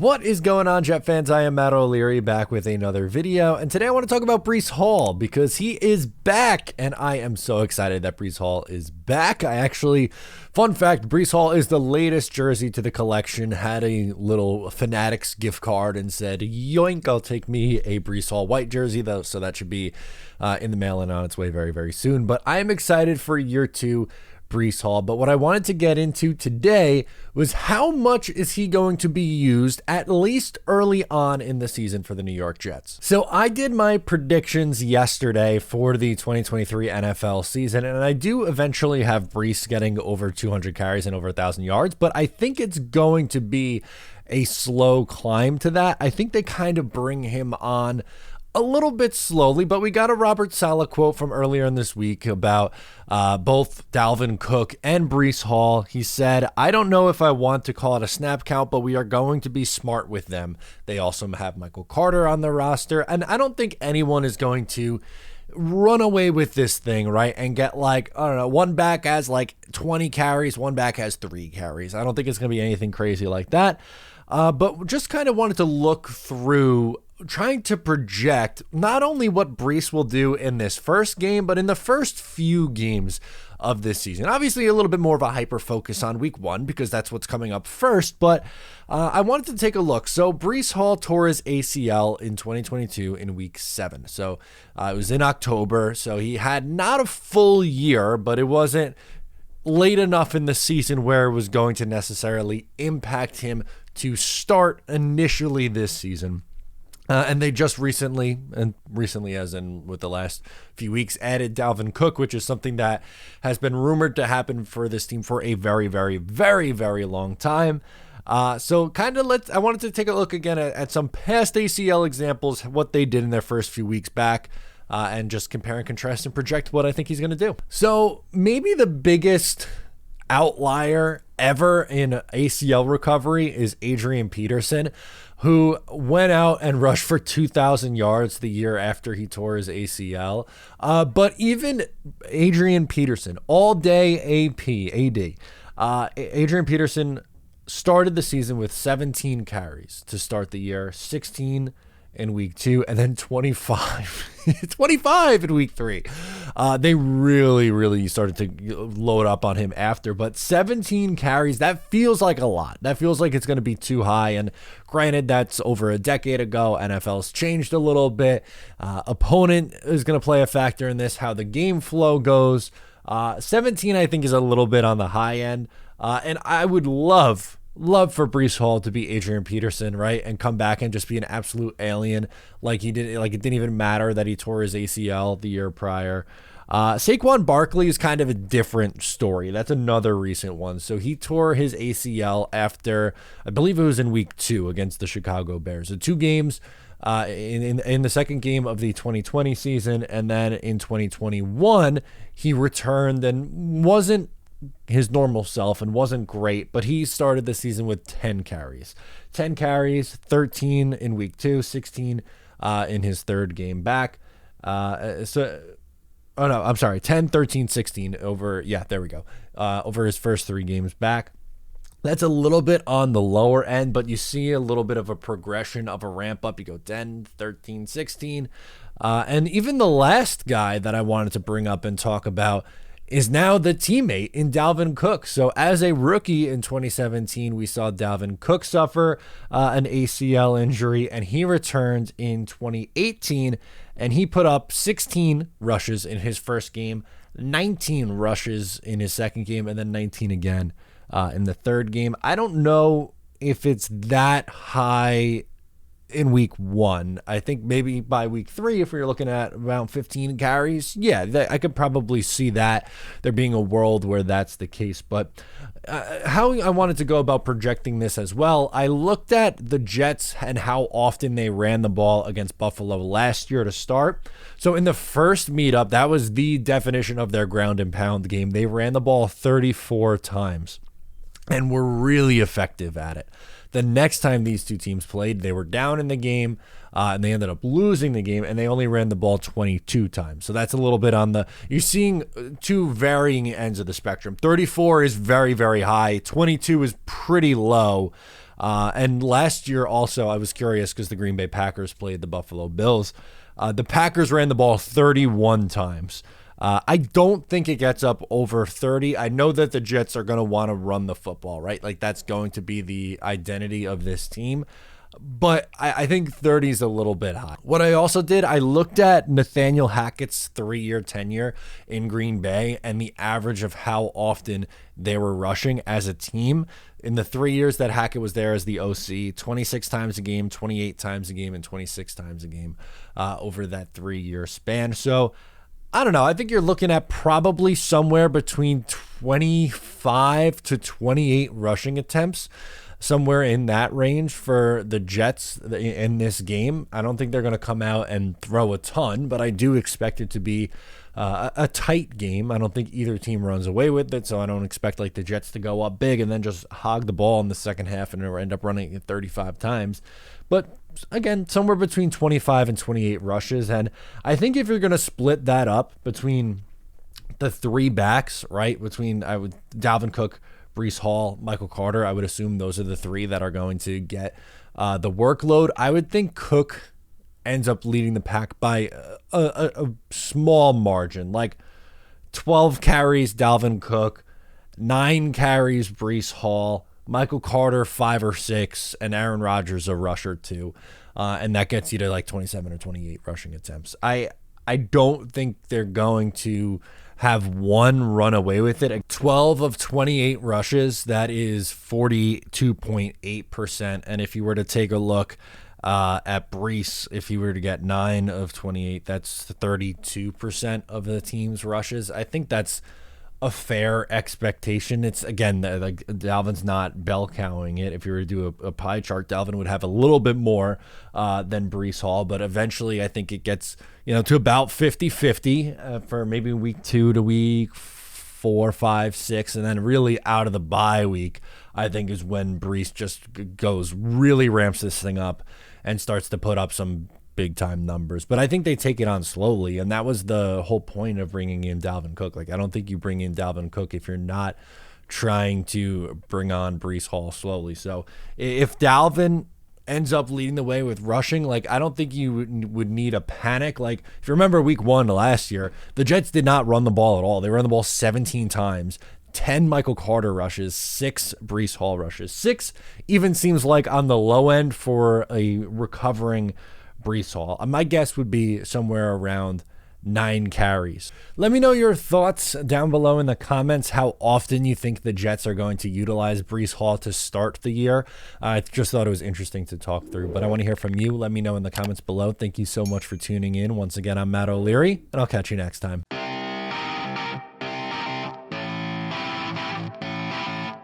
What is going on, Jet fans? I am Matt O'Leary back with another video, and today I want to talk about Breece Hall because he is back, and I am so excited that Breece Hall is back. Fun fact, Breece Hall is the latest jersey to the collection. Had a little Fanatics gift card and said, yoink, I'll take me a Breece Hall white jersey, though, so that should be in the mail and on its way very, very soon. But I am excited for year two Breece Hall, but what I wanted to get into today was how much is he going to be used at least early on in the season for the New York Jets. So I did my predictions yesterday for the 2023 NFL season, and I do eventually have Breece getting over 200 carries and over 1,000 yards, but I think it's going to be a slow climb to that. I think they kind of bring him on a little bit slowly, but we got a Robert Saleh quote from earlier in this week about both Dalvin Cook and Breece Hall. He said, I don't know if I want to call it a snap count, but we are going to be smart with them. They also have Michael Carter on the roster, and I don't think anyone is going to run away with this thing, right? And get like, I don't know, one back has like 20 carries, one back has 3 carries. I don't think it's going to be anything crazy like that. But just kind of wanted to look through trying to project not only what Breece will do in this first game, but in the first few games of this season. Obviously, a little bit more of a hyper focus on week 1 because that's what's coming up first, but I wanted to take a look. So Breece Hall tore his ACL in 2022 in week 7. So it was in October. So he had not a full year, but it wasn't late enough in the season where it was going to necessarily impact him to start initially this season. And they just recently as in with the last few weeks, added Dalvin Cook, which is something that has been rumored to happen for this team for a very, very, very, very long time. So I wanted to take a look again at some past ACL examples, what they did in their first few weeks back, and just compare and contrast and project what I think he's going to do. So maybe the biggest outlier ever in ACL recovery is Adrian Peterson, who went out and rushed for 2,000 yards the year after he tore his ACL. But even Adrian Peterson, all-day AD, Adrian Peterson started the season with 17 carries to start the year, 16 in week 2, and then 25 in week 3. They really started to load up on him after, but 17 carries, that feels like a lot. That feels like it's going to be too high, and granted, that's over a decade ago. NFL's changed a little bit. Opponent is going to play a factor in this, how the game flow goes. 17, I think, is a little bit on the high end, and I would love for Breece Hall to be Adrian Peterson, right? And come back and just be an absolute alien like he did. Like it didn't even matter that he tore his ACL the year prior. Saquon Barkley is kind of a different story. That's another recent one. So he tore his ACL after, I believe it was in week 2 against the Chicago Bears. So 2 games in the second game of the 2020 season. And then in 2021, he returned and wasn't his normal self and wasn't great, but he started the season with 10 carries, 13 in week 2, 16 in his third game back. 10, 13, 16 over his first 3 games back. That's a little bit on the lower end, but you see a little bit of a progression of a ramp up. You go 10, 13, 16. And even the last guy that I wanted to bring up and talk about is now the teammate in Dalvin Cook. So as a rookie in 2017, we saw Dalvin Cook suffer an ACL injury, and he returned in 2018, and he put up 16 rushes in his first game, 19 rushes in his second game, and then 19 again in the third game. I don't know if it's that high in week 1. I think maybe by week 3, if we were looking at around 15 carries, I could probably see that there being a world where that's the case. But how I wanted to go about projecting this as well, I looked at the Jets and how often they ran the ball against Buffalo last year to start. So in the first meetup, that was the definition of their ground and pound game. They ran the ball 34 times and were really effective at it. The next time these two teams played, they were down in the game, and they ended up losing the game, and they only ran the ball 22 times. So that's a little bit on you're seeing 2 varying ends of the spectrum. 34 is very, very high. 22 is pretty low. And last year also, I was curious because the Green Bay Packers played the Buffalo Bills. The Packers ran the ball 31 times. I don't think it gets up over 30. I know that the Jets are going to want to run the football, right? Like that's going to be the identity of this team. But I think 30 is a little bit high. What I also did, I looked at Nathaniel Hackett's 3-year tenure in Green Bay and the average of how often they were rushing as a team. In the 3 years that Hackett was there as the OC, 26 times a game, 28 times a game, and 26 times a game over that 3-year span. So I don't know. I think you're looking at probably somewhere between 25 to 28 rushing attempts, somewhere in that range for the Jets in this game. I don't think they're going to come out and throw a ton, but I do expect it to be a tight game. I don't think either team runs away with it, so I don't expect like the Jets to go up big and then just hog the ball in the second half and end up running it 35 times. But again, somewhere between 25 and 28 rushes. And I think if you're going to split that up between the three backs, right, between Dalvin Cook, Breece Hall, Michael Carter, I would assume those are the three that are going to get the workload. I would think Cook ends up leading the pack by a small margin, like 12 carries Dalvin Cook, 9 carries Breece Hall, Michael Carter 5 or 6, and Aaron Rodgers a rush or 2. And that gets you to like 27 or 28 rushing attempts. I don't think they're going to have one run away with it. 12 of 28 rushes, that is 42.8%. And if you were to take a look at Breece, if he were to get 9 of 28, that's 32% of the team's rushes. I think that's a fair expectation. It's again, like Dalvin's not bell cowing it. If you were to do a pie chart, Dalvin would have a little bit more than Breece Hall, but eventually I think it gets, to about 50-50 for maybe week 2 to week 4, 5, 6, and then really out of the bye week, I think is when Breece just really ramps this thing up and starts to put up some big time numbers. But I think they take it on slowly, and that was the whole point of bringing in Dalvin Cook. Like I don't think you bring in Dalvin Cook if you're not trying to bring on Breece Hall slowly. So if Dalvin ends up leading the way with rushing, like I don't think you would need a panic. Like if you remember week 1 last year, the Jets did not run the ball at all. They ran the ball 17 times. 10 Michael Carter rushes, 6 Breece Hall rushes. 6 even seems like on the low end for a recovering Breece Hall. My guess would be somewhere around 9 carries. Let me know your thoughts down below in the comments, how often you think the Jets are going to utilize Breece Hall to start the year. I just thought it was interesting to talk through, but I want to hear from you. Let me know in the comments below. Thank you so much for tuning in. Once again, I'm Matt O'Leary, and I'll catch you next time.